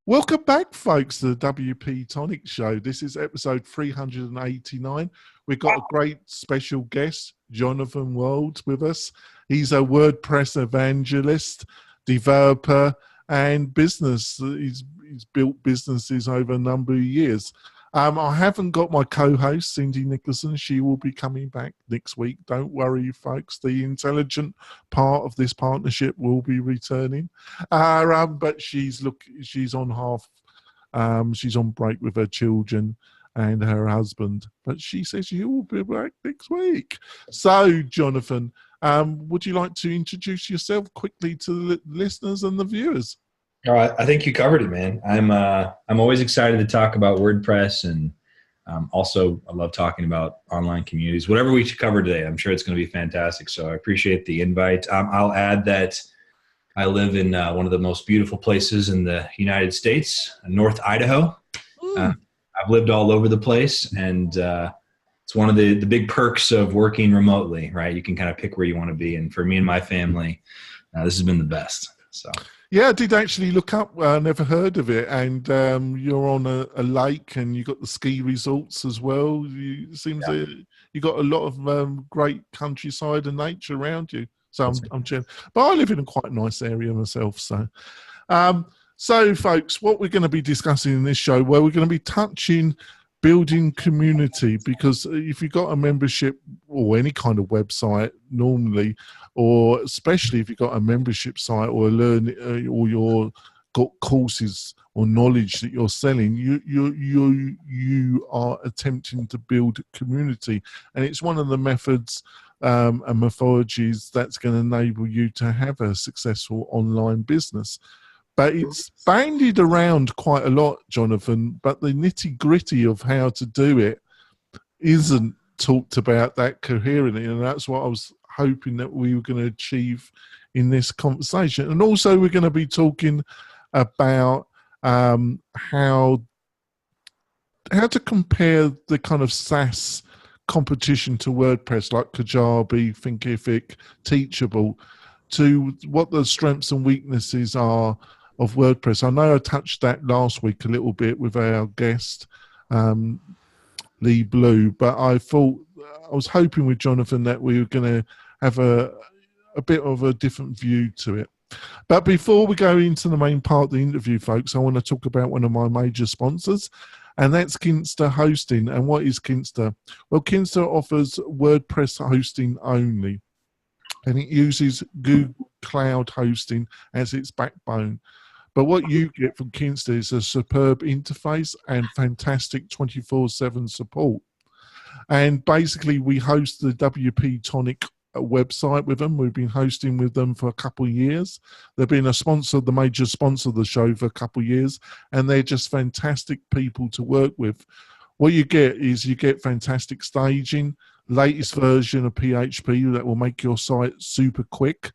Welcome back, folks, to the WP-Tonic show. This is episode 389. We've got a great special guest, Jonathan Wold, with us. He's a WordPress evangelist, developer, and business. He's built businesses over a number of years. I haven't got my co-host, Cindy Nicholson. She will be coming back next week. Don't worry, folks. The intelligent part of this partnership will be returning. But she's on she's on break with her children and her husband. But she says she will be back next week. So, Jonathan, would you like to introduce yourself quickly to the listeners and the viewers? All right, I think you covered it, man. I'm always excited to talk about WordPress, and also I love talking about online communities. Whatever we should cover today, I'm sure it's going to be fantastic. So I appreciate the invite. I'll add that I live in one of the most beautiful places in the United States, North Idaho. I've lived all over the place, and it's one of the big perks of working remotely, right? You can kind of pick where you want to be, and for me and my family, this has been the best. So. Yeah, I did actually look up. I never heard of it. And you're on a lake, and you got the ski resorts as well. You got a lot of great countryside and nature around you. So I'm jealous. But I live in a quite nice area myself. So, folks, what we're going to be discussing in this show, well, we're going to be touching building community, because if you've got a membership or any kind of website normally, or especially if you've got a membership site or or you're got courses or knowledge that you're selling, you are attempting to build community, and it's one of the methods and methodologies that's going to enable you to have a successful online business. But it's bandied around quite a lot, Jonathan, but the nitty-gritty of how to do it isn't talked about that coherently, and that's what I was hoping that we were going to achieve in this conversation. And also we're going to be talking about how to compare the kind of SaaS competition to WordPress, like Kajabi, Thinkific, Teachable, to what the strengths and weaknesses are of WordPress. I know I touched that last week a little bit with our guest, Lee Blue, but I was hoping with Jonathan that we were going to have a bit of a different view to it. But before we go into the main part of the interview, folks, I want to talk about one of my major sponsors, and that's Kingster Hosting. And what is Kingster? Well, Kingster offers WordPress hosting only, and it uses Google Cloud Hosting as its backbone. But what you get from Kingster is a superb interface and fantastic 24/7 support. And basically, we host the WP-Tonic website with them. We've been hosting with them for a couple of years. They've been the major sponsor of the show for a couple of years, and they're just fantastic people to work with. What you get is fantastic staging, latest version of PHP that will make your site super quick,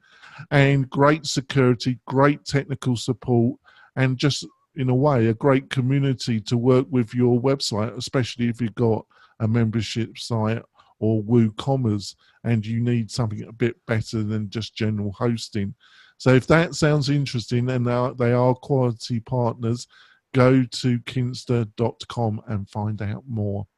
and great security, great technical support, and just in a way a great community to work with your website, especially if you've got a membership site or WooCommerce and you need something a bit better than just general hosting. So if that sounds interesting, and they are quality partners, go to kingster.com and find out more.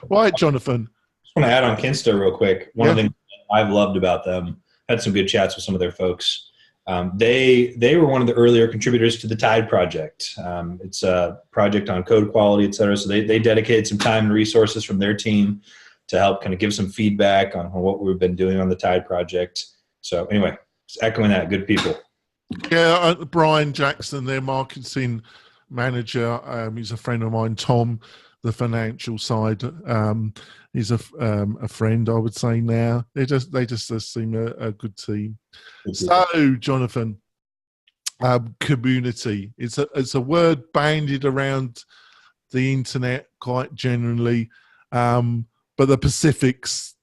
Right, Jonathan. I just want to add on Kingster real quick. One of the things I've loved about them, had some good chats with some of their folks. They were one of the earlier contributors to the Tide project. It's a project on code quality, et cetera. So they dedicated some time and resources from their team to help kind of give some feedback on what we've been doing on the Tide project. So anyway, just echoing that, good people. Yeah, Brian Jackson, their marketing manager, he's a friend of mine. Tom, the financial side, he's a friend, I would say now. They just seem a good team. So, Jonathan, community. It's a word bandied around the internet quite generally, but the specifics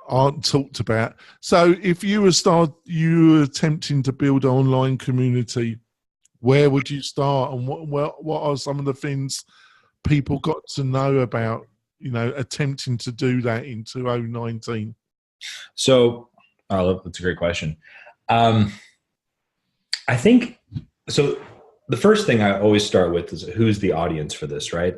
aren't talked about. So, if you were attempting to build an online community, where would you start, and what are some of the things people got to know about, attempting to do that in 2019? So, that's a great question. I think so. the first thing I always start with is who's the audience for this, right?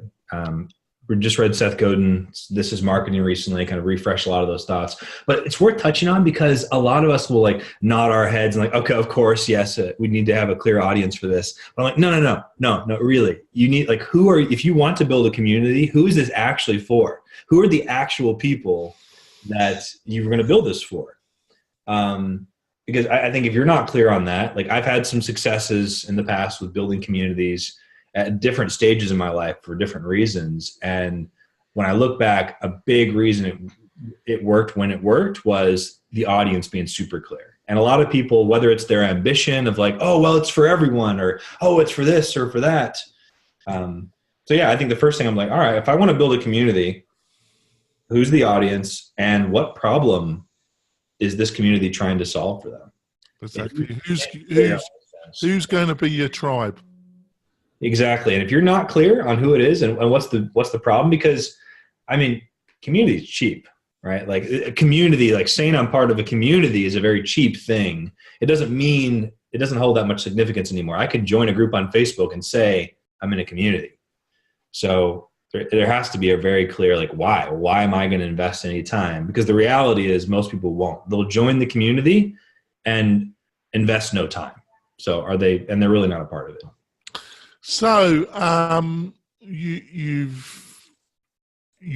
We just read Seth Godin's This Is Marketing recently, kind of refresh a lot of those thoughts. But it's worth touching on because a lot of us will like nod our heads and like, okay, of course, yes, we need to have a clear audience for this. But I'm like, no, really. You need like, if you want to build a community, who is this actually for? Who are the actual people that you're going to build this for? Because I think if you're not clear on that, like I've had some successes in the past with building communities at different stages in my life for different reasons. And when I look back, a big reason it worked when it worked was the audience being super clear. And a lot of people, whether it's their ambition of like, oh, well, it's for everyone, or, oh, it's for this or for that. So yeah, I think the first thing I'm like, all right, if I want to build a community, who's the audience and what problem is this community trying to solve for them? Exactly. Who's going to be your tribe? Exactly. And if you're not clear on who it is and what's the problem, because I mean, community is cheap, right? Like a community, like saying I'm part of a community is a very cheap thing. It doesn't mean, it doesn't hold that much significance anymore. I could join a group on Facebook and say I'm in a community. So there has to be a very clear, like, why am I going to invest any time? Because the reality is most people won't. They'll join the community and invest no time. So and they're really not a part of it. So you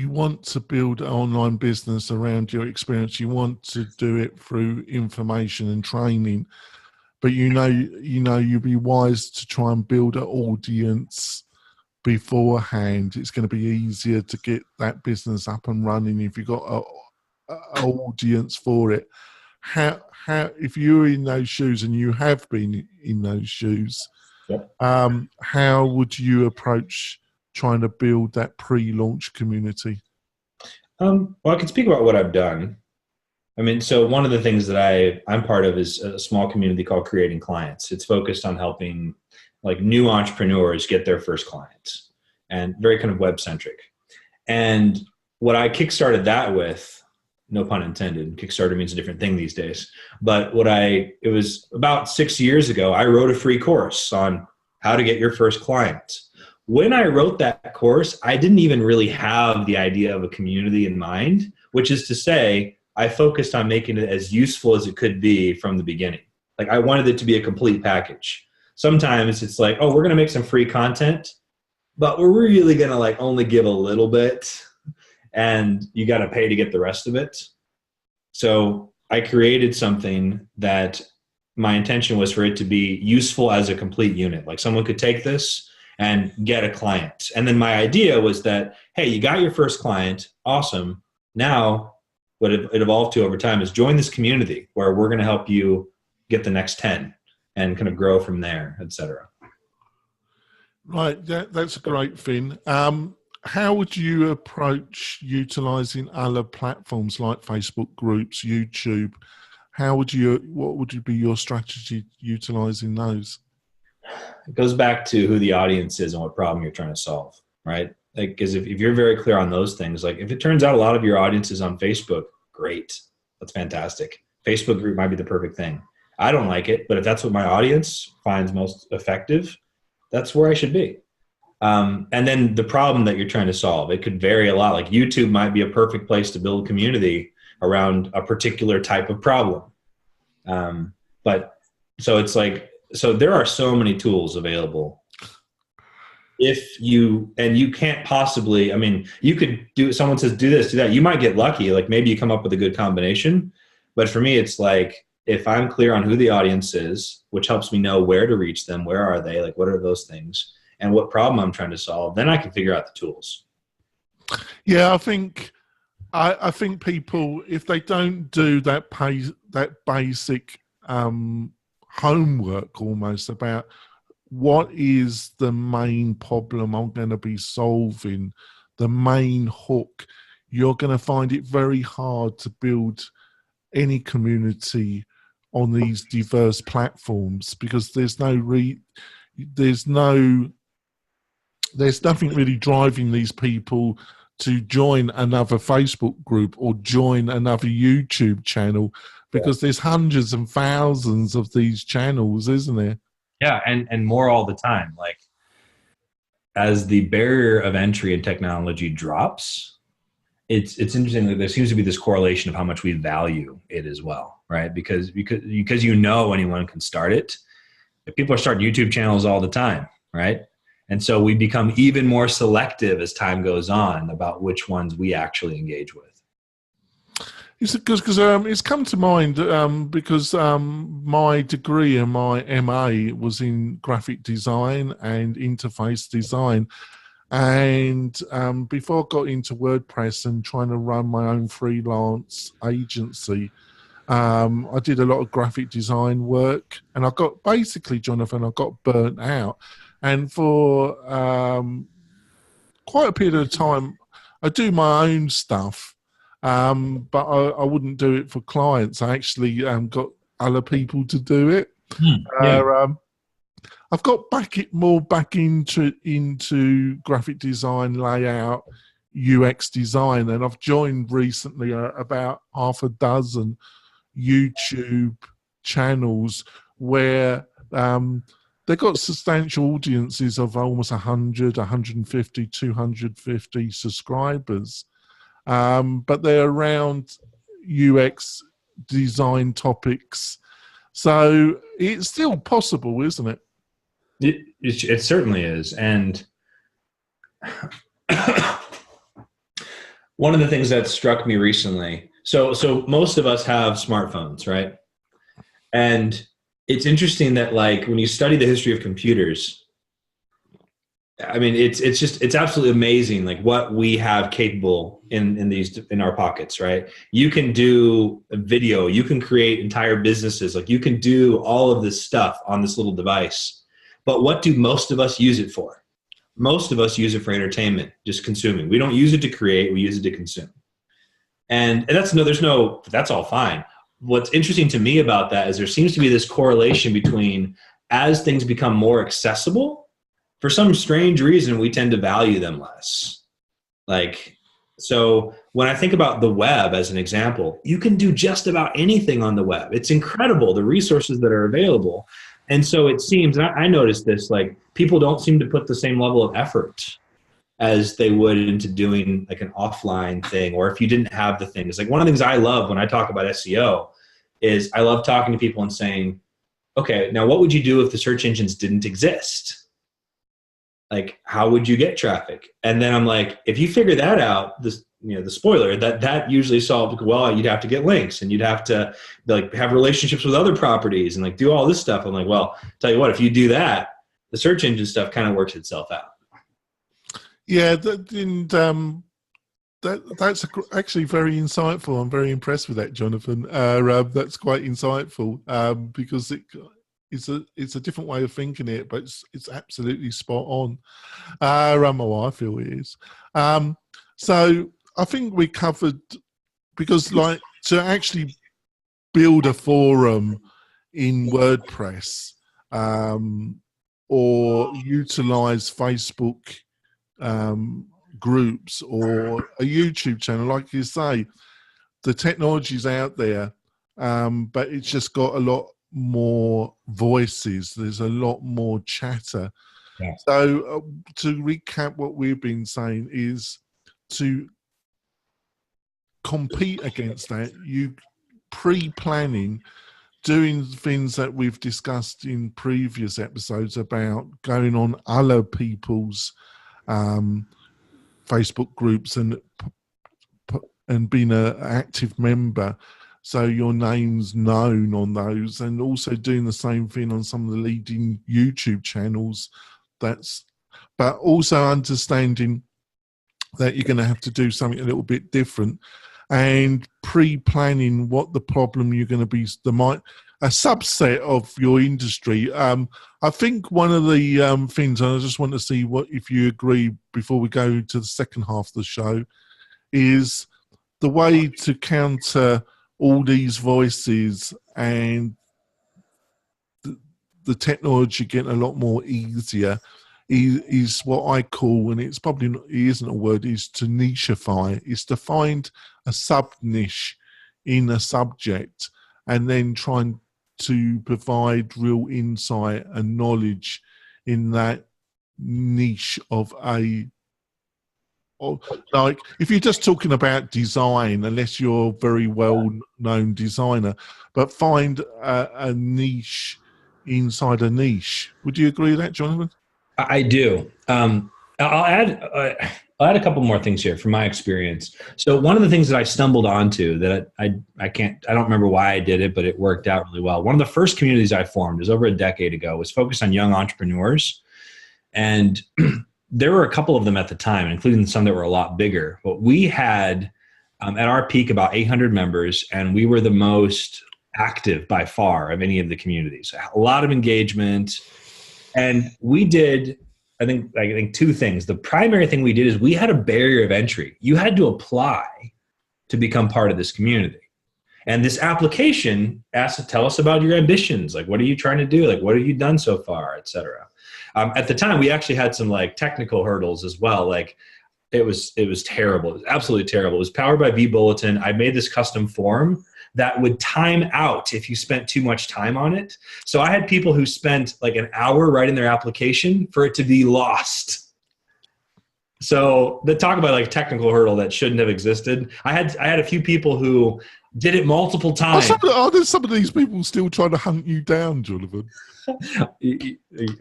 want to build an online business around your experience. You want to do it through information and training, but you know you'd be wise to try and build an audience beforehand. It's going to be easier to get that business up and running if you've got an audience for it. How if you're in those shoes, and you have been in those shoes, yep. How would you approach trying to build that pre-launch community? Well, I can speak about what I've done. I mean, so one of the things that I'm part of is a small community called Creating Clients. It's focused on helping like new entrepreneurs get their first clients, and very kind of web-centric. And what I kickstarted that with, no pun intended, Kickstarter means a different thing these days, but it was about 6 years ago, I wrote a free course on how to get your first client. When I wrote that course, I didn't even really have the idea of a community in mind, which is to say, I focused on making it as useful as it could be from the beginning. Like I wanted it to be a complete package. Sometimes it's like, oh, we're going to make some free content, but we're really going to like only give a little bit, and you got to pay to get the rest of it. So I created something that my intention was for it to be useful as a complete unit. Like someone could take this and get a client. And then my idea was that, hey, you got your first client. Awesome. Now what it evolved to over time is join this community where we're going to help you get the next 10 and kind of grow from there, et cetera. Right. That's a great thing. How would you approach utilizing other platforms like Facebook groups, YouTube? What would be your strategy utilizing those? It goes back to who the audience is and what problem you're trying to solve, right? Like, because if you're very clear on those things, like if it turns out a lot of your audience is on Facebook, great. That's fantastic. Facebook group might be the perfect thing. I don't like it, but if that's what my audience finds most effective, that's where I should be. And then the problem that you're trying to solve, it could vary a lot. Like YouTube might be a perfect place to build a community around a particular type of problem. But so it's like, so there are so many tools available. You can't possibly, I mean, you could someone says, do this, do that. You might get lucky. Like maybe you come up with a good combination. But for me, it's like, if I'm clear on who the audience is, which helps me know where to reach them, where are they, like what are those things, and what problem I'm trying to solve, then I can figure out the tools. Yeah, I think people, if they don't do that basic homework almost about what is the main problem I'm going to be solving, the main hook, you're going to find it very hard to build any community on these diverse platforms, because there's nothing really driving these people to join another Facebook group or join another YouTube channel, because there's hundreds and thousands of these channels, isn't there? Yeah, and more all the time. Like, as the barrier of entry in technology drops, it's interesting that there seems to be this correlation of how much we value it as well, right? Because anyone can start it. People are starting YouTube channels all the time, right? And so we become even more selective as time goes on about which ones we actually engage with. It's come to mind because my degree and my MA was in graphic design and interface design. And before I got into WordPress and trying to run my own freelance agency, I did a lot of graphic design work, and I got burnt out. And for quite a period of time, I do my own stuff, but I wouldn't do it for clients. I actually got other people to do it. Yeah. I've got back into graphic design, layout, UX design, and I've joined recently about half a dozen YouTube channels where they've got substantial audiences of almost 100, 150, 250 subscribers. But they're around UX design topics. So it's still possible, isn't it? It certainly is. And one of the things that struck me recently, so most of us have smartphones, right? And it's interesting that, like, when you study the history of computers, I mean, it's absolutely amazing, like, what we have capable in our pockets, right? You can do a video, you can create entire businesses, like, you can do all of this stuff on this little device. But what do most of us use it for? Most of us use it for entertainment, just consuming. We don't use it to create, we use it to consume. And that's all fine. What's interesting to me about that is there seems to be this correlation between, as things become more accessible, for some strange reason, we tend to value them less. Like, so when I think about the web as an example, you can do just about anything on the web. It's incredible, the resources that are available. And so it seems, and I noticed this, like, people don't seem to put the same level of effort as they would into doing like an offline thing, or if you didn't have the thing. It's like, one of the things I love when I talk about SEO is I love talking to people and saying, okay, now what would you do if the search engines didn't exist? Like, how would you get traffic? And then I'm like, if you figure that out, the spoiler, that usually solves, well, you'd have to get links, and you'd have to, like, have relationships with other properties and, like, do all this stuff. I'm like, well, tell you what, if you do that, the search engine stuff kind of works itself out. Yeah, that's actually very insightful. I'm very impressed with that, Jonathan. That's quite insightful because it's a different way of thinking it, but it's absolutely spot on. I feel it is. So I think we covered, because, like, to actually build a forum in WordPress or utilize Facebook groups or a YouTube channel, like you say, the technology's out there, but it's just got a lot more voices. There's a lot more chatter. Yeah. So to recap, what we've been saying is, to compete against that, you pre-planning, doing things that we've discussed in previous episodes about going on other people's Facebook groups and being an active member, so your name's known on those, and also doing the same thing on some of the leading YouTube channels. But also understanding that you're going to have to do something a little bit different, and pre-planning what the problem you're going to be, a subset of your industry. I think one of the things, and I just want to see if you agree before we go to the second half of the show, is the way to counter all these voices and the technology getting a lot more easier is what I call, and it's probably not, it isn't a word, is to nicheify. Is to find a sub niche in a subject and then try and to provide real insight and knowledge in that niche of like if you're just talking about design, unless you're a very well-known designer, but find a niche inside a niche. Would you agree with that, Jonathan? I do. I'll add a couple more things here from my experience. So one of the things that I stumbled onto that I don't remember why I did it, but it worked out really well. One of the first communities I formed is over a decade ago, was focused on young entrepreneurs. And there were a couple of them at the time, including some that were a lot bigger. But we had, at our peak, about 800 members, and we were the most active by far of any of the communities. A lot of engagement. And we did, I think two things. The primary thing we did is we had a barrier of entry. You had to apply to become part of this community. And this application asked to tell us about your ambitions. Like, what are you trying to do? Like, what have you done so far, et cetera. At the time, we actually had some like technical hurdles as well. Like it was terrible. It was absolutely terrible. It was powered by vBulletin. I made this custom form that would time out if you spent too much time on it. So I had people who spent like an hour writing their application for it to be lost. So the talk about like technical hurdle that shouldn't have existed. I had a few people who did it multiple times. Are there some of these people still trying to hunt you down, Jonathan?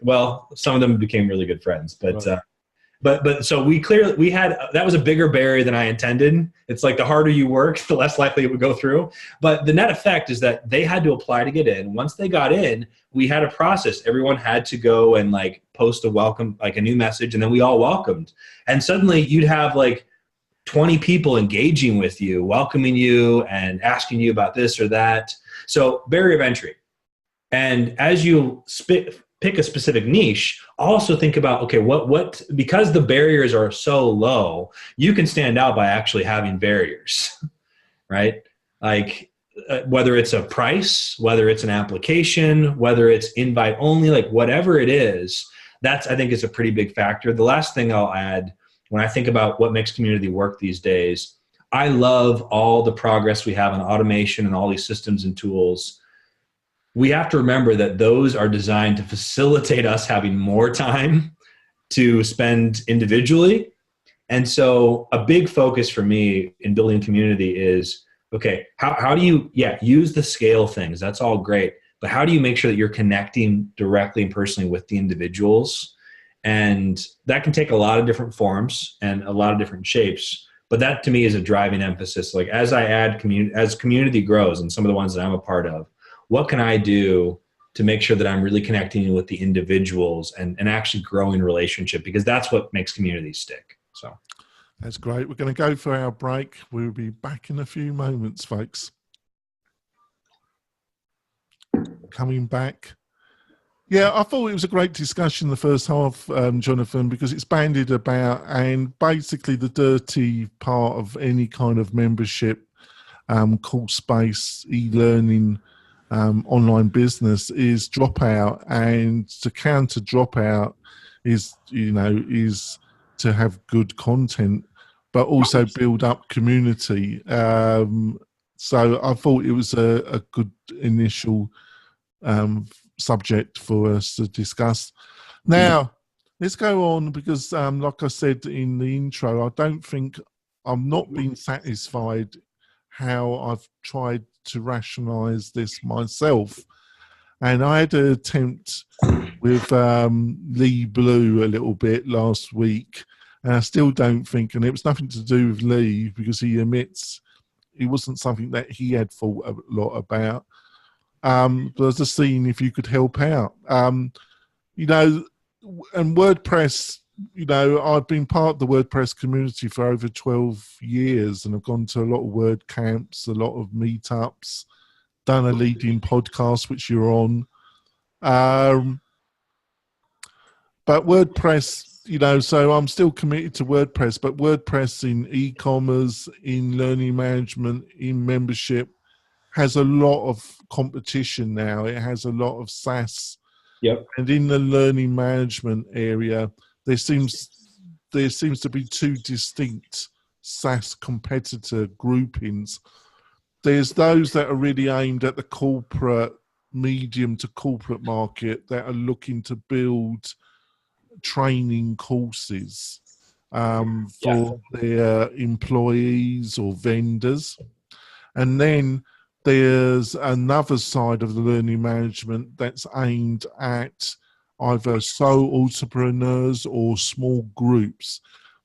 Well, some of them became really good friends, but right. But so we had, that was a bigger barrier than I intended. It's like the harder you work, the less likely it would go through. But the net effect is that they had to apply to get in. Once they got in, we had a process. Everyone had to go and like post a welcome, like a new message, and then we all welcomed. And suddenly you'd have like 20 people engaging with you, welcoming you and asking you about this or that. So barrier of entry. And as you pick a specific niche, also think about, okay, what, because the barriers are so low, you can stand out by actually having barriers, right? Like whether it's a price, whether it's an application, whether it's invite only, like whatever it is, that's, I think, is a pretty big factor. The last thing I'll add, when I think about what makes community work these days, I love all the progress we have in automation and all these systems and tools. We have to remember that those are designed to facilitate us having more time to spend individually. And so a big focus for me in building community is, okay, how do you, use the scale things. That's all great. But how do you make sure that you're connecting directly and personally with the individuals? And that can take a lot of different forms and a lot of different shapes. But that to me is a driving emphasis. Like as I add as community grows, and some of the ones that I'm a part of, what can I do to make sure that I'm really connecting with the individuals and actually growing relationship? Because that's what makes communities stick. So that's great. We're going to go for our break. We'll be back in a few moments, folks. Coming back. Yeah, I thought it was a great discussion the first half, Jonathan, because it's bandied about, and basically the dirty part of any kind of membership, course space, e-learning, online business is dropout, and to counter dropout is to have good content, but also build up community. So I thought it was a good initial subject for us to discuss. Now, let's go on, because like I said in the intro, I don't think I'm not being satisfied how I've tried to rationalize this myself. And I had an attempt with Lee Blue a little bit last week, and I still don't think, and it was nothing to do with Lee, because he admits it wasn't something that he had thought a lot about. But I was just seeing if you could help out. And WordPress, I've been part of the WordPress community for over 12 years, and I've gone to a lot of word camps, a lot of meetups, done a leading podcast, which you're on. But WordPress, so I'm still committed to WordPress, but WordPress in e-commerce, in learning management, in membership, has a lot of competition now. It has a lot of SaaS. Yep. And in the learning management area, there seems to be two distinct SaaS competitor groupings. There's those that are really aimed at the corporate medium to corporate market that are looking to build training courses for their employees or vendors. And then there's another side of the learning management that's aimed at either sole entrepreneurs or small groups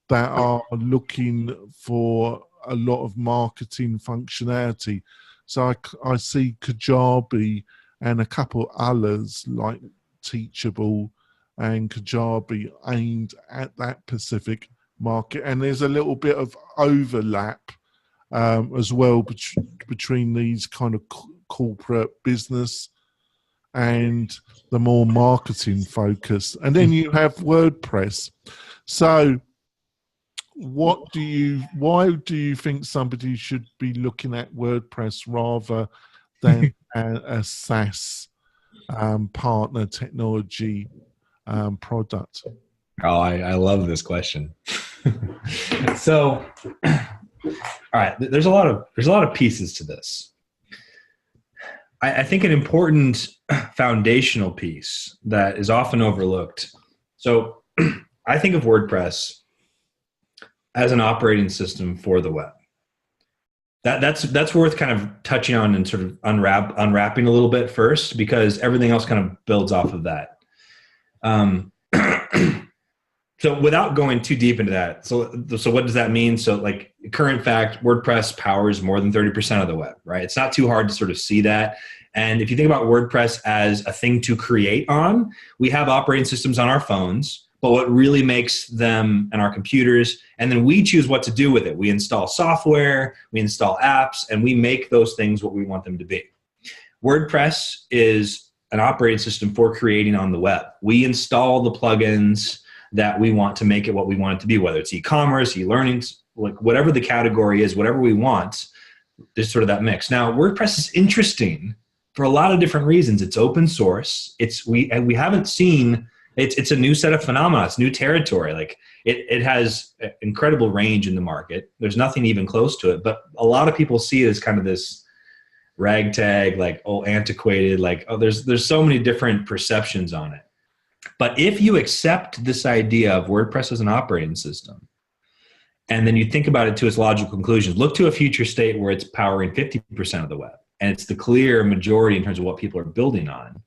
that are looking for a lot of marketing functionality. So I see Kajabi and a couple others like Teachable and Kajabi aimed at that specific market. And there's a little bit of overlap as well between these kind of corporate business and the more marketing focused. And then you have WordPress. So why do you think somebody should be looking at WordPress rather than a SaaS partner technology product? Oh, I love this question. So, all right, there's a lot of pieces to this. I think an important foundational piece that is often overlooked. So I think of WordPress as an operating system for the web. That's worth kind of touching on and sort of unwrapping a little bit first, because everything else kind of builds off of that. So without going too deep into that, so what does that mean? So like current fact, WordPress powers more than 30% of the web, right? It's not too hard to sort of see that. And if you think about WordPress as a thing to create on, we have operating systems on our phones, but what really makes them and our computers, and then we choose what to do with it. We install software, we install apps, and we make those things what we want them to be. WordPress is an operating system for creating on the web. We install the plugins that we want to make it what we want it to be, whether it's e-commerce, e-learning, like whatever the category is, whatever we want, there's sort of that mix. Now, WordPress is interesting for a lot of different reasons. It's open source. We haven't seen, it's a new set of phenomena. It's new territory. Like it has incredible range in the market. There's nothing even close to it, but a lot of people see it as kind of this ragtag, like, oh, antiquated, like, oh, there's so many different perceptions on it. But if you accept this idea of WordPress as an operating system, and then you think about it to its logical conclusions, look to a future state where it's powering 50% of the web, and it's the clear majority in terms of what people are building on,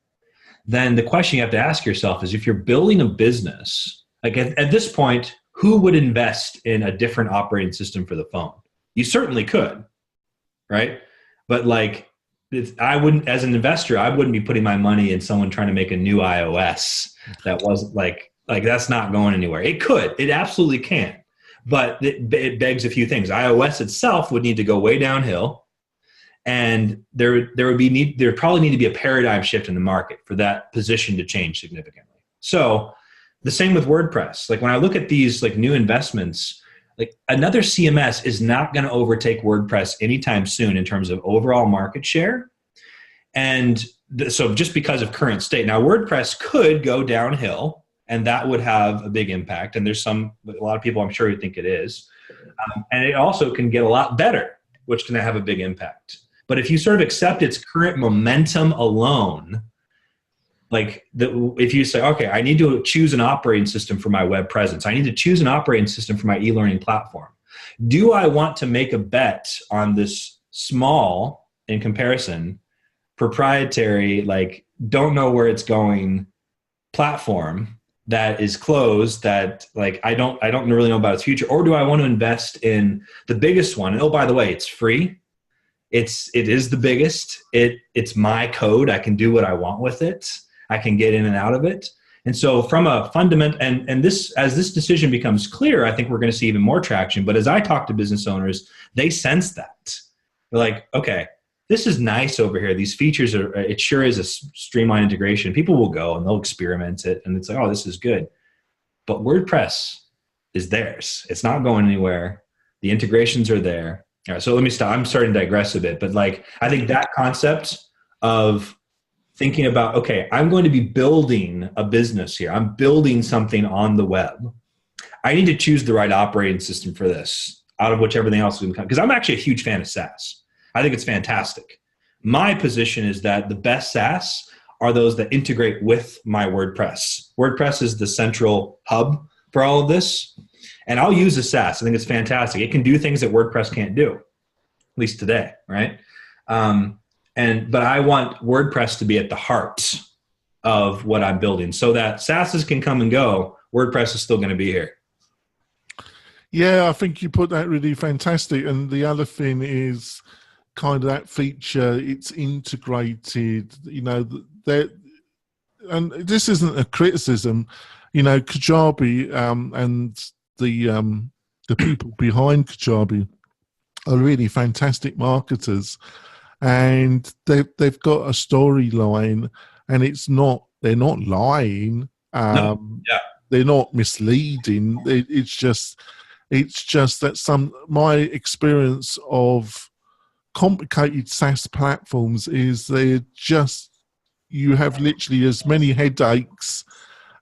then the question you have to ask yourself is, if you're building a business, like at this point, who would invest in a different operating system for the phone? You certainly could, right? But like, I wouldn't, as an investor, I wouldn't be putting my money in someone trying to make a new iOS that wasn't like that's not going anywhere. It could, it absolutely can, but it begs a few things. iOS itself would need to go way downhill, and there probably need to be a paradigm shift in the market for that position to change significantly. So the same with WordPress. Like when I look at these like new investments, like another CMS is not going to overtake WordPress anytime soon in terms of overall market share. And so just because of current state, now WordPress could go downhill and that would have a big impact. And there's a lot of people I'm sure who think it is. And it also can get a lot better, which can have a big impact. But if you sort of accept its current momentum alone, like if you say, okay, I need to choose an operating system for my web presence. I need to choose an operating system for my e-learning platform. Do I want to make a bet on this small, in comparison, proprietary, like don't know where it's going platform that is closed, that like I don't really know about its future? Or do I want to invest in the biggest one? And oh, by the way, it's free. It is the biggest. It's my code. I can do what I want with it. I can get in and out of it. And so from a fundamental, and this, as this decision becomes clear, I think we're going to see even more traction. But as I talk to business owners, they sense that. They're like, okay, this is nice over here. These features it sure is a streamlined integration. People will go and they'll experiment it. And it's like, oh, this is good. But WordPress is theirs. It's not going anywhere. The integrations are there. All right, so let me stop. I'm starting to digress a bit, but like, I think that concept of thinking about, okay, I'm going to be building a business here. I'm building something on the web. I need to choose the right operating system for this out of which everything else is going to come. Because I'm actually a huge fan of SaaS. I think it's fantastic. My position is that the best SaaS are those that integrate with my WordPress. WordPress is the central hub for all of this. And I'll use a SaaS. I think it's fantastic. It can do things that WordPress can't do, at least today, right? But I want WordPress to be at the heart of what I'm building so that SaaSes can come and go. WordPress is still going to be here. Yeah, I think you put that really fantastic. And the other thing is kind of that feature, it's integrated, and this isn't a criticism, Kajabi and the people behind Kajabi are really fantastic marketers, and they've got a storyline, and they're not lying, they're not misleading. It's just that my experience of complicated SaaS platforms is you have literally as many headaches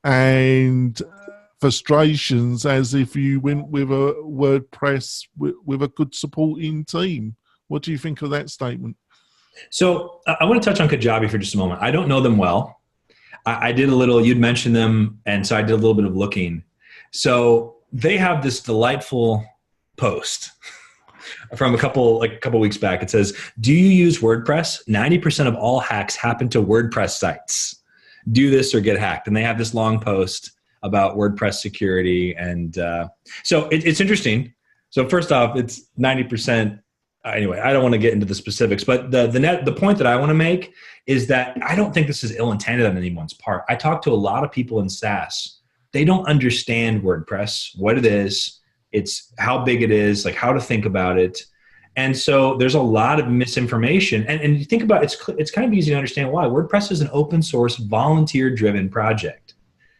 and frustrations as if you went with a WordPress with a good supporting team. What do you think of that statement? So I want to touch on Kajabi for just a moment. I don't know them well. I did a little, you'd mentioned them, and so I did a little bit of looking. So they have this delightful post from a couple weeks back. It says, do you use WordPress? 90% of all hacks happen to WordPress sites. Do this or get hacked. And they have this long post about WordPress security. And so it's interesting. So first off, it's 90%. Anyway, I don't want to get into the specifics, but the point that I want to make is that I don't think this is ill-intended on anyone's part. I talk to a lot of people in SaaS. They don't understand WordPress, what it is, it's how big it is, like how to think about it. And so there's a lot of misinformation. And you think about it, it's kind of easy to understand why. WordPress is an open source, volunteer-driven project.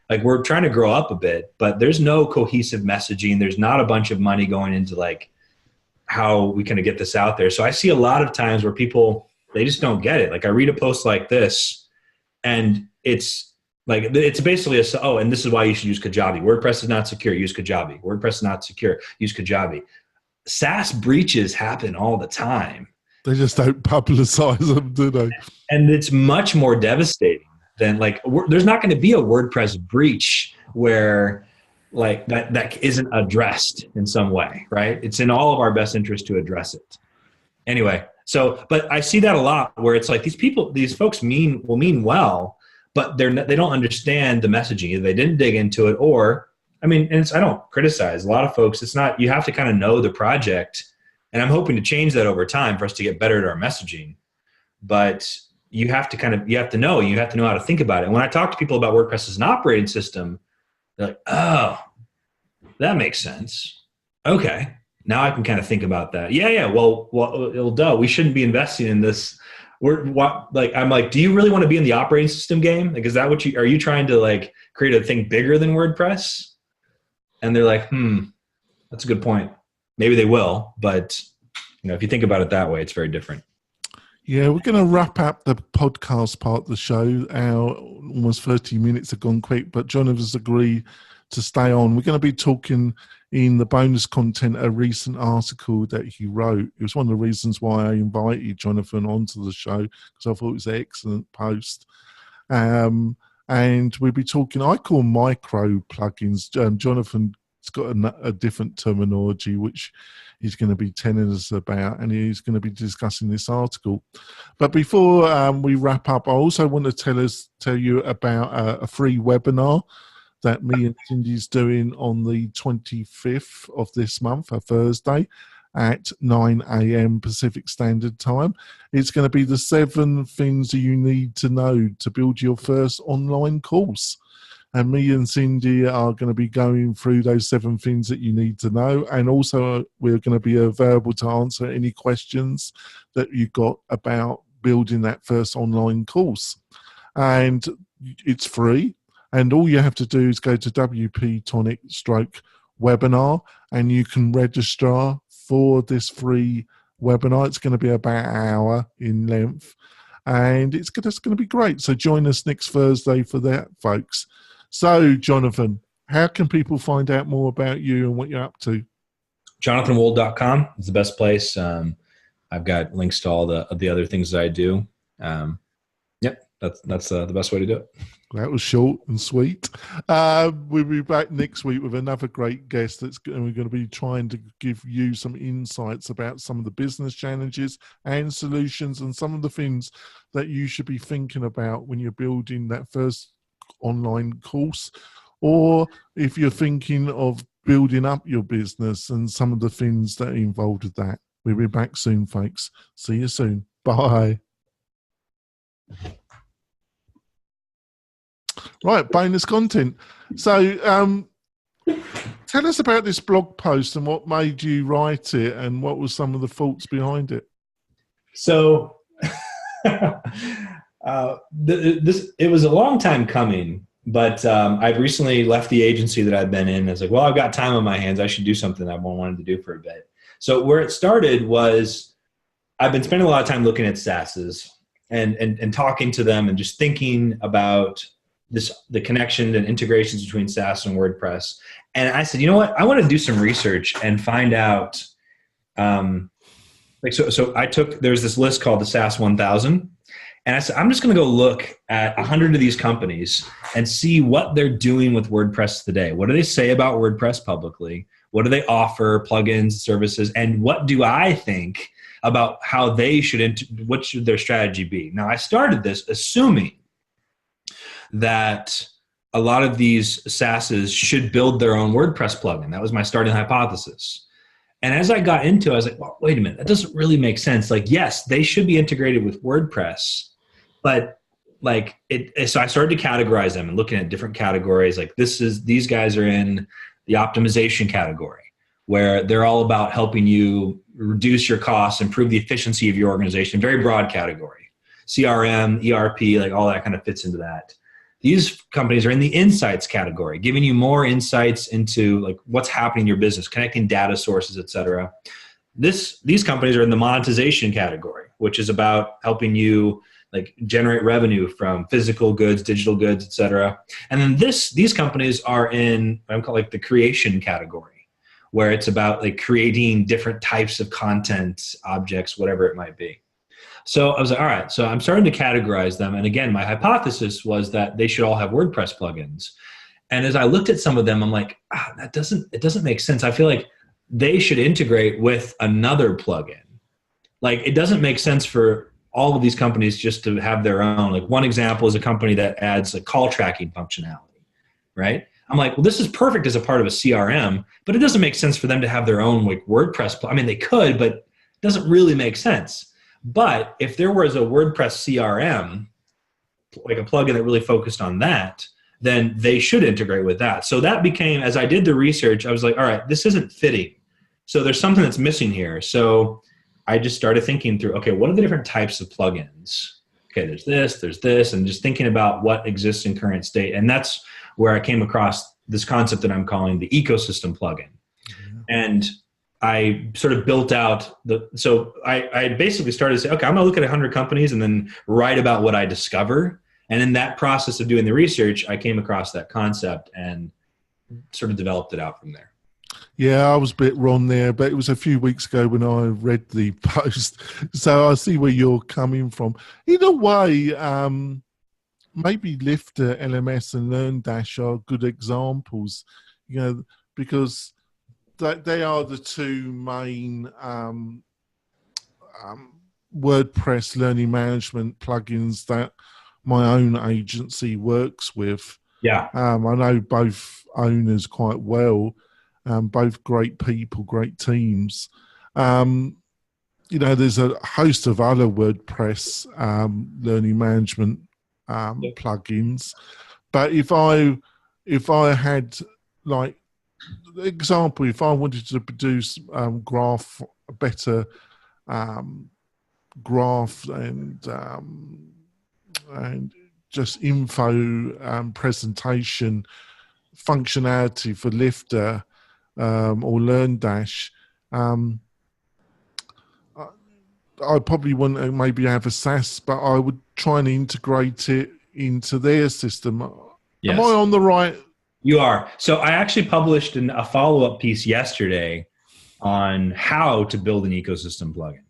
Like we're trying to grow up a bit, but there's no cohesive messaging. There's not a bunch of money going into like how we kind of get this out there. So I see a lot of times where people, they just don't get it. Like I read a post like this and it's basically and this is why you should use Kajabi. WordPress is not secure, use Kajabi. WordPress is not secure, use Kajabi. SaaS breaches happen all the time. They just don't publicize them, do they? And it's much more devastating than there's not going to be a WordPress breach where like that isn't addressed in some way, right? It's in all of our best interest to address it. Anyway, but I see that a lot where it's like these folks will mean well, but they don't understand the messaging. Either they didn't dig into it, or I don't criticize a lot of folks. It's not, you have to kind of know the project, and I'm hoping to change that over time for us to get better at our messaging. But you have to know how to think about it. And when I talk to people about WordPress as an operating system, they're like, oh, that makes sense. Okay, now I can kind of think about that. Yeah. Well, duh. We shouldn't be investing in this. I'm like, do you really want to be in the operating system game? Like, is that are you trying to like create a thing bigger than WordPress? And they're like, that's a good point. Maybe they will, but if you think about it that way, it's very different. Yeah, we're going to wrap up the podcast part of the show. Our almost 30 minutes have gone quick, but Jonathan's agreed to stay on. We're going to be talking in the bonus content a recent article that he wrote. It was one of the reasons why I invited Jonathan onto the show, because I thought it was an excellent post. And we'll be talking, I call micro plugins. Jonathan's got a different terminology, which he's going to be telling us about, and he's going to be discussing this article. But before we wrap up, I also want to tell you about a free webinar that me and Cindy's doing on the 25th of this month, a Thursday, at 9 a.m. Pacific Standard Time. It's going to be the 7 things you need to know to build your first online course. And me and Cindy are going to be going through those 7 things that you need to know. And also we're going to be available to answer any questions that you've got about building that first online course. And it's free. And all you have to do is go to WP-Tonic/webinar, and you can register for this free webinar. It's going to be about an hour in length, and it's going to be great. So join us next Thursday for that, folks. So, Jonathan, how can people find out more about you and what you're up to? JonathanWold.com is the best place. I've got links to all the other things that I do. Yep, that's the best way to do it. That was short and sweet. We'll be back next week with another great guest. We're going to be trying to give you some insights about some of the business challenges and solutions and some of the things that you should be thinking about when you're building that first online course, or if you're thinking of building up your business and some of the things that are involved with that. We'll be back soon, folks. See you soon. Bye. Right, bonus content. So tell us about this blog post and what made you write it and what was some of the thoughts behind it. So it was a long time coming, but I've recently left the agency that I've been in. I was like, well, I've got time on my hands. I should do something I've wanted to do for a bit. So where it started was I've been spending a lot of time looking at SaaSes and talking to them and just thinking about the connection and integrations between SaaS and WordPress. And I said, you know what? I want to do some research and find out. So there's this list called the SaaS 1000. And I said, I'm just going to go look at 100 of these companies and see what they're doing with WordPress today. What do they say about WordPress publicly? What do they offer, plugins, services? And what do I think about how they what should their strategy be? Now, I started this assuming that a lot of these SaaSes should build their own WordPress plugin. That was my starting hypothesis. And as I got into it, I was like, well, wait a minute, that doesn't really make sense. Like, yes, they should be integrated with WordPress, but so I started to categorize them and looking at different categories. Like these guys are in the optimization category, where they're all about helping you reduce your costs, improve the efficiency of your organization. Very broad category. CRM, ERP, like all that kind of fits into that. These companies are in the insights category, giving you more insights into like what's happening in your business, connecting data sources, et cetera. These companies are in the monetization category, which is about helping you like generate revenue from physical goods, digital goods, et cetera. And then these companies are in what I'm calling like the creation category, where it's about like creating different types of content, objects, whatever it might be. So I was like, all right, so I'm starting to categorize them. And again, my hypothesis was that they should all have WordPress plugins. And as I looked at some of them, I'm like, it doesn't make sense. I feel like they should integrate with another plugin. Like it doesn't make sense for all of these companies just to have their own. Like one example is a company that adds a call tracking functionality, right? I'm like, well, this is perfect as a part of a CRM, but it doesn't make sense for them to have their own like WordPress. I mean, they could, but it doesn't really make sense. But if there was a WordPress CRM, like a plugin that really focused on that, then they should integrate with that. So that became, as I did the research, I was like, all right, this isn't fitting. So there's something that's missing here. So I just started thinking through, okay, what are the different types of plugins? Okay, there's this, and just thinking about what exists in current state. And that's where I came across this concept that I'm calling the ecosystem plugin. Mm-hmm. And I sort of built out so I basically started to say, okay, I'm going to look at 100 companies and then write about what I discover. And in that process of doing the research, I came across that concept and sort of developed it out from there. Yeah, I was a bit wrong there, but it was a few weeks ago when I read the post. So I see where you're coming from. In a way, maybe Lifter, LMS, and LearnDash are good examples, because they are the two main WordPress learning management plugins that my own agency works with. Yeah. I know both owners quite well, both great people, great teams. There's a host of other WordPress learning management plugins. But if I had like, example, if I wanted to produce a better graph and just info presentation functionality for Lifter or LearnDash, I probably wouldn't maybe have a SaaS, but I would try and integrate it into their system. Yes. Am I on the right? You are. So I actually published a follow-up piece yesterday on how to build an ecosystem plugin.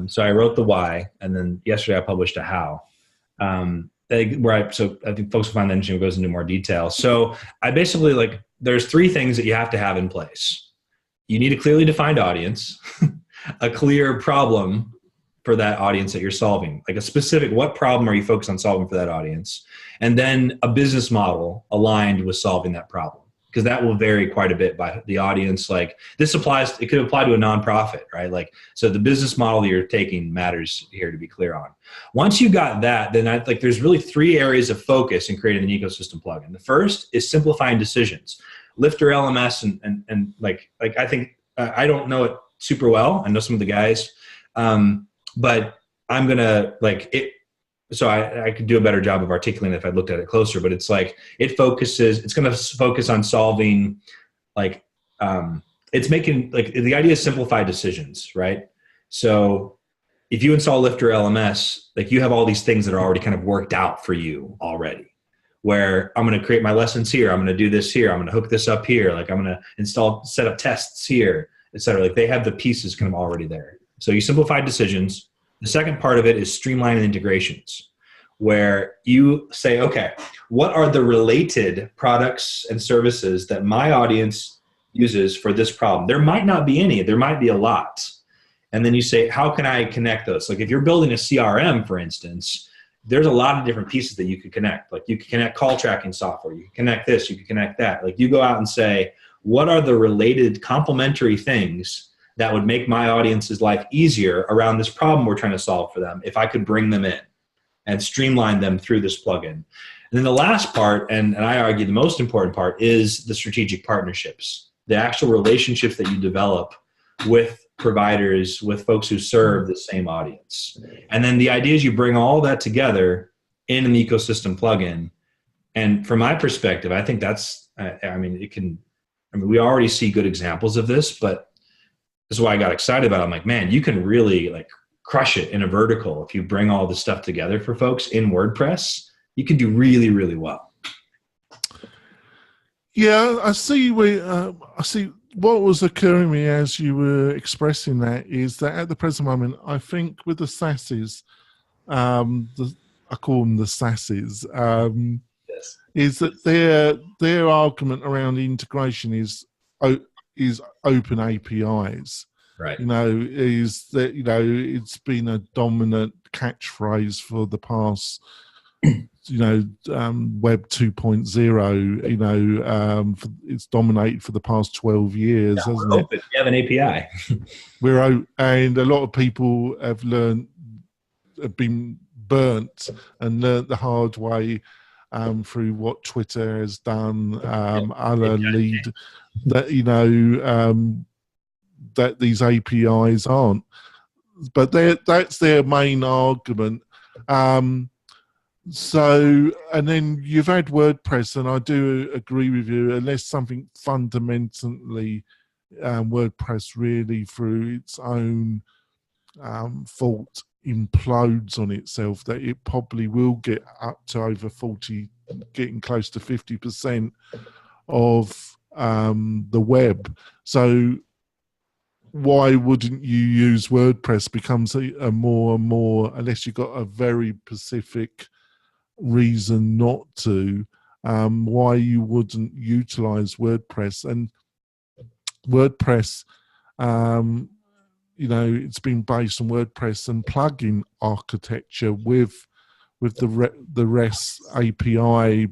So I wrote the why, and then yesterday I published a how. So I think folks will find that interesting. It goes into more detail. So I basically there's three things that you have to have in place. You need a clearly defined audience, a clear problem for that audience that you're solving, like a specific, what problem are you focused on solving for that audience? And then a business model aligned with solving that problem, because that will vary quite a bit by the audience. Like this applies, it could apply to a nonprofit, right? So the business model that you're taking matters here to be clear on. Once you got that, then there's really three areas of focus in creating an ecosystem plugin. The first is simplifying decisions. Lifter LMS and I think I don't know it super well. I know some of the guys, but I'm gonna so I could do a better job of articulating it if I looked at it closer. But it's it's going to focus on solving it's making the idea is simplified decisions, right? So if you install Lifter LMS, you have all these things that are already kind of worked out for you already. Where I'm going to create my lessons here, I'm going to do this here, I'm going to hook this up here, I'm going to set up tests here, etc. They have the pieces kind of already there. So you simplify decisions. The second part of it is streamlining integrations, where you say, okay, what are the related products and services that my audience uses for this problem? There might not be any, there might be a lot. And then you say, how can I connect those? If you're building a CRM, for instance, there's a lot of different pieces that you could connect. You could connect call tracking software, you can connect this, you can connect that. You go out and say, what are the related complementary things that would make my audience's life easier around this problem we're trying to solve for them if I could bring them in and streamline them through this plugin. And then the last part, and I argue the most important part, is the strategic partnerships, the actual relationships that you develop with providers, with folks who serve the same audience. And then the idea is you bring all that together in an ecosystem plugin. And from my perspective, I think that's, we already see good examples of this, but this is why I got excited about it. I'm like, man, you can really crush it in a vertical. If you bring all this stuff together for folks in WordPress, you can do really, really well. Yeah, I see what was occurring to me as you were expressing that is that at the present moment, I think with the SaaSes, I call them the SaaSes, yes, is that their argument around integration is open APIs. right. Is that it's been a dominant catchphrase for the past Web 2.0, it's dominated for the past 12 years, hasn't it? We have an API. And a lot of people have been burnt and learnt the hard way through what Twitter has done, other lead that, that these APIs aren't. But that's their main argument. So, and then you've had WordPress, and I do agree with you, unless something fundamentally WordPress really through its own fault implodes on itself, that it probably will get up to over 40, getting close to 50% of the web. So why wouldn't you use WordPress becomes a more and more, unless you've got a very specific reason not to, why you wouldn't utilize WordPress. And WordPress, it's been based on WordPress and plugin architecture with the REST API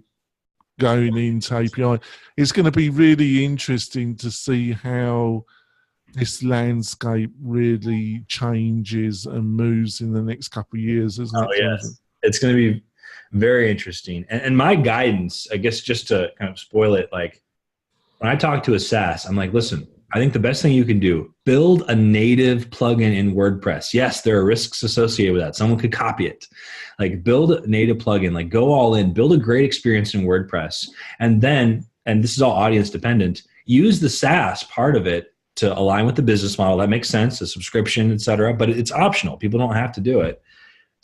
going into API. It's going to be really interesting to see how this landscape really changes and moves in the next couple of years, isn't it? Oh, yes. It's going to be very interesting. And my guidance, I guess, just to kind of spoil it, when I talk to a SaaS, I'm like, listen, I think the best thing you can do, build a native plugin in WordPress. Yes, there are risks associated with that. Someone could copy it. Build a native plugin, go all in, build a great experience in WordPress. And then, and this is all audience dependent, use the SaaS part of it to align with the business model. That makes sense, the subscription, et cetera, but it's optional. People don't have to do it.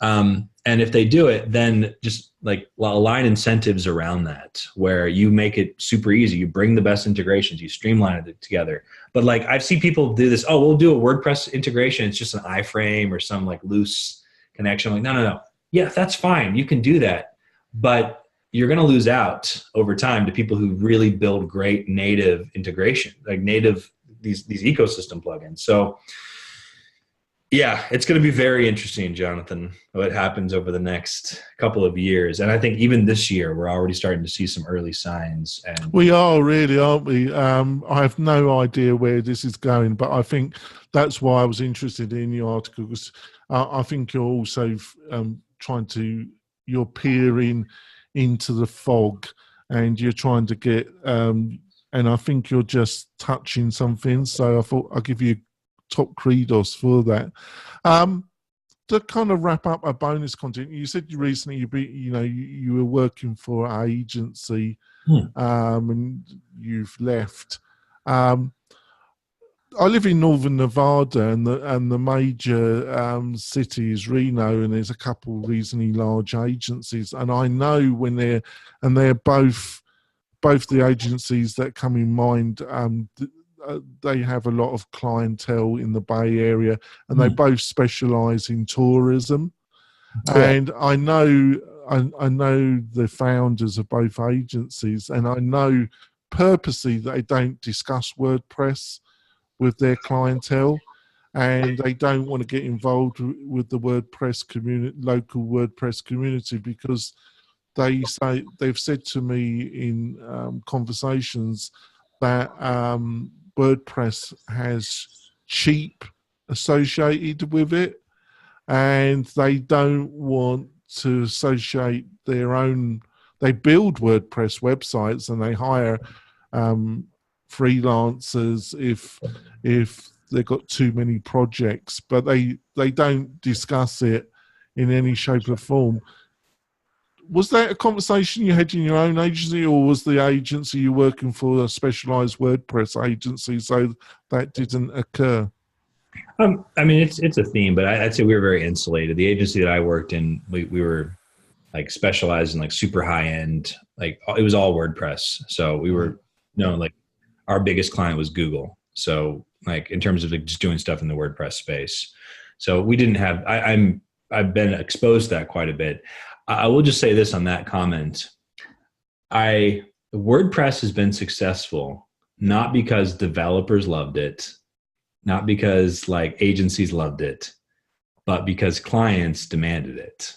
And if they do it, then just like align incentives around that, where you make it super easy. You bring the best integrations, you streamline it together. But like I've seen people do this. Oh, we'll do a WordPress integration. It's just an iframe or some like loose connection. Like, no. Yeah, that's fine. You can do that. But you're going to lose out over time to people who really build great native integration, like native, these ecosystem plugins. So yeah, it's going to be very interesting, Jonathan, what happens over the next couple of years. And I think even this year, we're already starting to see some early signs. And we are really, aren't we? I have no idea where this is going, but I think that's why I was interested in the article, because I think you're also you're peering into the fog, and you're trying to get, and I think you're just touching something. So I thought I'll give you top kudos for that. To kind of wrap up our bonus content, you said recently you were working for an agency, and you've left. I live in northern Nevada, and the major city is Reno, and there's a couple reasonably large agencies, and I know when they're both the agencies that come in mind. They have a lot of clientele in the Bay Area, and they both specialize in tourism. Cool. And I know the founders of both agencies, and I know purposely they don't discuss WordPress with their clientele, and they don't want to get involved with the WordPress community, local WordPress community, because they've said to me in conversations that WordPress has cheap associated with it, and they don't want to associate their own. They build WordPress websites and they hire freelancers if they've got too many projects, but they don't discuss it in any shape or form. Was that a conversation you had in your own agency, or was the agency you're working for a specialized WordPress agency, so that didn't occur? I mean, it's a theme, but I'd say we were very insulated. The agency that I worked in, we were like specialized in like super high end, like it was all WordPress. So we were, like our biggest client was Google. So like in terms of like just doing stuff in the WordPress space. So we didn't have, I've been exposed to that quite a bit. I will just say this on that comment. WordPress has been successful, not because developers loved it, not because like agencies loved it, but because clients demanded it.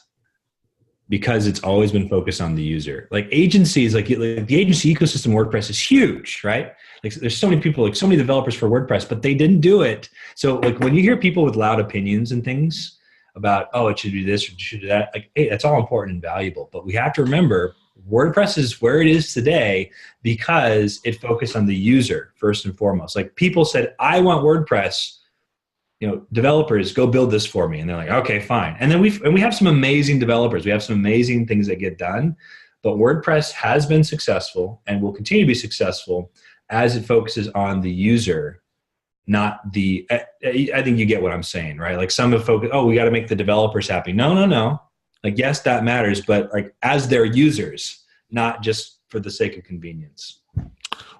Because it's always been focused on the user. Like agencies, like the agency ecosystem WordPress is huge, right? Like there's so many people, like so many developers for WordPress, but they didn't do it. So like when you hear people with loud opinions and things about, oh, it should do this or it should do that, like, hey, that's all important and valuable. But we have to remember WordPress is where it is today because it focused on the user first and foremost. Like people said, I want WordPress, developers, go build this for me. And they're like, okay, fine. And then we have some amazing developers. We have some amazing things that get done, but WordPress has been successful and will continue to be successful as it focuses on the user, not the, I think you get what I'm saying, right? Like some have focused, we got to make the developers happy. No. Like, yes, that matters, but like as their users, not just for the sake of convenience.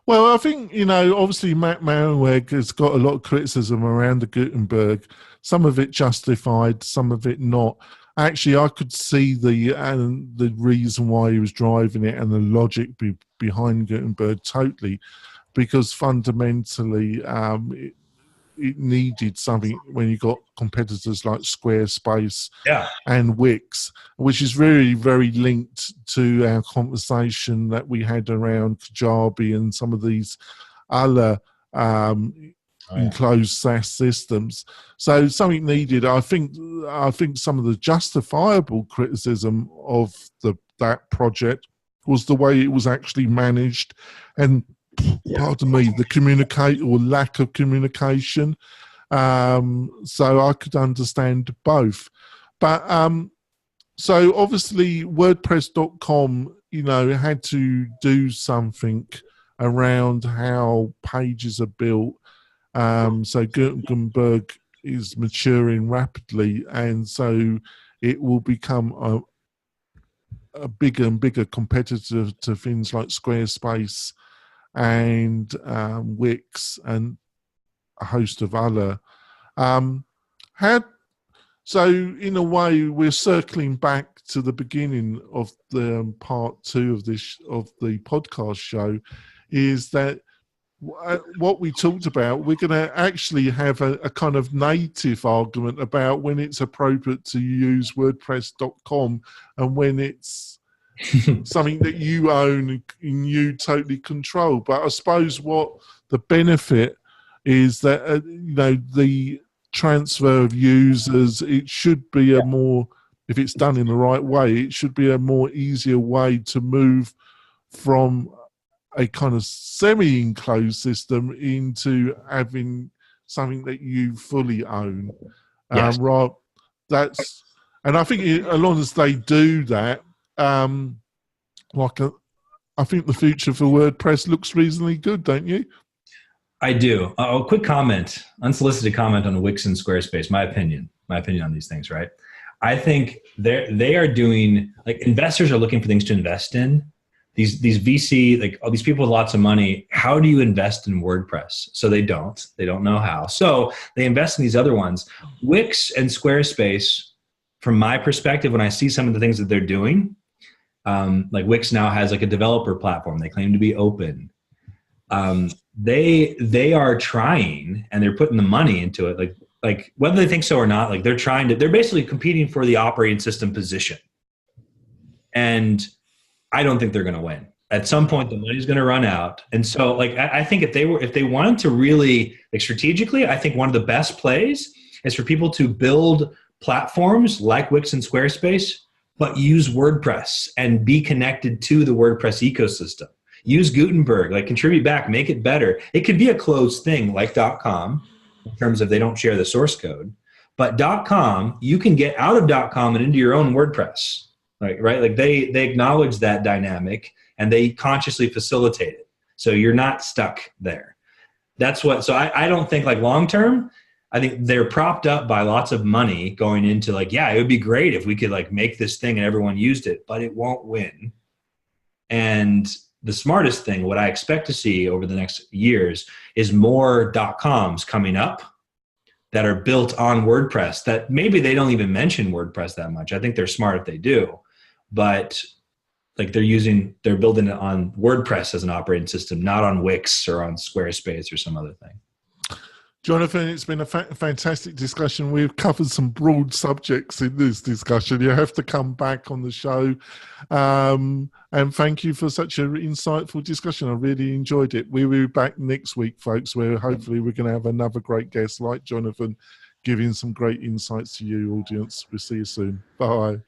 Well, I think, obviously Matt Marenweg has got a lot of criticism around the Gutenberg, some of it justified, some of it not. Actually, I could see the reason why he was driving it and the logic behind Gutenberg totally, because fundamentally it needed something when you got competitors like Squarespace and Wix, which is really very linked to our conversation that we had around Kajabi and some of these other enclosed SaaS systems. So something needed. I think some of the justifiable criticism of that project was the way it was actually managed, and pardon me, the communicate or lack of communication. So I could understand both. But so obviously WordPress.com, had to do something around how pages are built. So Gutenberg is maturing rapidly, and so it will become a bigger and bigger competitor to things like Squarespace and Wix and a host of other. So in a way, we're circling back to the beginning of the part 2 of the podcast show, is that what we talked about, we're going to actually have a kind of native argument about when it's appropriate to use WordPress.com and when it's something that you own and you totally control. But I suppose what the benefit is that, the transfer of users, it should be a more, if it's done in the right way, it should be a more easier way to move from a kind of semi-enclosed system into having something that you fully own. Yes. Right. And I think as long as they do that, I think the future for WordPress looks reasonably good, don't you? I do. A quick comment, unsolicited comment on Wix and Squarespace. My opinion on these things, right? I think they are doing, like, investors are looking for things to invest in. These VC, like all these people with lots of money, how do you invest in WordPress? So they don't know how. So they invest in these other ones. Wix and Squarespace, from my perspective, when I see some of the things that they're doing, like Wix now has like a developer platform. They claim to be open. They are trying, and they're putting the money into it. Like whether they think so or not, like they're basically competing for the operating system position. And I don't think they're going to win. At some point, the money's going to run out. And so, like, I think if they wanted to really, like, strategically, I think one of the best plays is for people to build platforms like Wix and Squarespace, but use WordPress and be connected to the WordPress ecosystem. Use Gutenberg, like, contribute back, make it better. It could be a closed thing like .com in terms of they don't share the source code. But .com, you can get out of .com and into your own WordPress. Right? Like they acknowledge that dynamic and they consciously facilitate it. So you're not stuck there. That's what, so I don't think, like, long-term, I think they're propped up by lots of money going into, like, yeah, it would be great if we could, like, make this thing and everyone used it, but it won't win. And the smartest thing, what I expect to see over the next years, is more .coms coming up that are built on WordPress, that maybe they don't even mention WordPress that much. I think they're smart if they do. But, like, they're building it on WordPress as an operating system, not on Wix or on Squarespace or some other thing. Jonathan, it's been a fantastic discussion. We've covered some broad subjects in this discussion. You have to come back on the show. And thank you for such an insightful discussion. I really enjoyed it. We'll be back next week, folks, where hopefully we're going to have another great guest like Jonathan, giving some great insights to you, audience. We'll see you soon. Bye.